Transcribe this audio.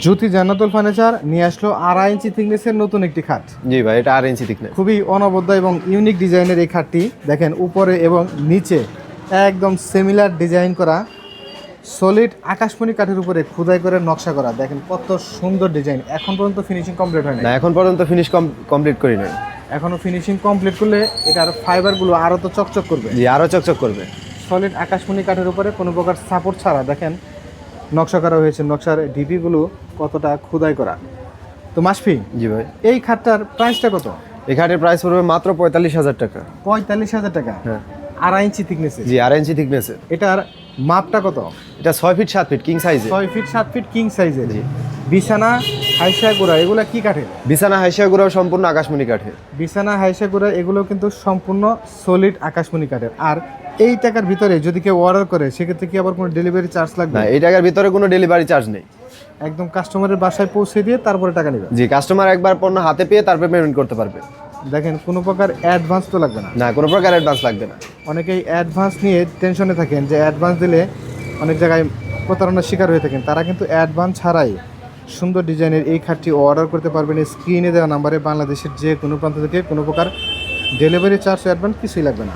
জ্যোতি জান্নাতুল furniture নিয়ে আসলো 2.5 ইঞ্চি থিকনেসের নতুন একটি খাট। জি ভাই, এটা 8 ইঞ্চি থিকনেস। খুবই অনবদ্য এবং ইউনিক ডিজাইনের এই খাটটি দেখেন, উপরে এবং নিচে একদম সিমিলার ডিজাইন করা, সলিড আকাশমণি কাঠের উপরে খোদাই করে নকশা করা। দেখেন কত সুন্দর ডিজাইন। এখন পর্যন্ত ফিনিশিং কমপ্লিট হয় না। এখন পর্যন্ত ফিনিশ কমপ্লিট করি নাই। এখনো ফিনিশিং কমপ্লিট করলে এটার ফাইবারগুলো আরও তো চকচক করবে। জি, আরো চকচক করবে। সলিড আকাশমণি কাঠের উপরে কোনো প্রকার সাপোর্ট ছাড়া দেখেন নকশা করা হয়েছে। নকশার ডিপিগুলো কতটা খোদাই করা। তো মাসফি, জি ভাই, এই খাটটার প্রাইসটা কত? এই খাটের প্রাইস পড়বে মাত্র 45,000 টাকা। 45,000 টাকা। হ্যাঁ, 2.5 ইঞ্চি থিকনেসে। জি 8 ইঞ্চি থিকনেসে। এটার মাপটা কত? এটা 6 ফিট 7 ফিট কিং সাইজে। 6 ফিট 7 ফিট কিং সাইজের। জি। বিছানা হাইসা গোড়া এগুলা কি কাঠের? বিছানা হাইসা গুঁড়াও সম্পূর্ণ আকাশমণি কাঠের। বিছানা হাইসা গোড়া এগুলো কিন্তু সম্পূর্ণ সলিড আকাশমণি কাঠের। আর এই টাকার ভিতরে যদি কেউ অর্ডার করে সেক্ষেত্রে কি আবার কোনো ডেলিভারি চার্জ লাগবে? না, এই টাকার ভিতরে কোনো ডেলিভারি চার্জ নেই। একদম কাস্টমারের বাসায় পৌঁছে দিয়ে তারপরে টাকা নেবে। জি, কাস্টমার একবার পণ্য হাতে পেয়ে তারপরে পেমেন্ট করতে পারবে। দেখেন কোনো প্রকার অ্যাডভান্স তো লাগবে না। না, কোনো প্রকার অ্যাডভান্স লাগবে না। অনেকেই অ্যাডভান্স নিয়ে টেনশনে থাকেন যে অ্যাডভান্স দিলে অনেক জায়গায় প্রতারণার শিকার হয়ে থাকেন। তারা কিন্তু অ্যাডভান্স ছাড়াই সুন্দর ডিজাইনের এই খাটটি অর্ডার করতে পারবেন স্ক্রিনে দেওয়া নাম্বারে। বাংলাদেশের যে কোনো প্রান্ত থেকে কোনো প্রকার ডেলিভারি চার্জ অ্যাডভান্স কিছুই লাগবে না।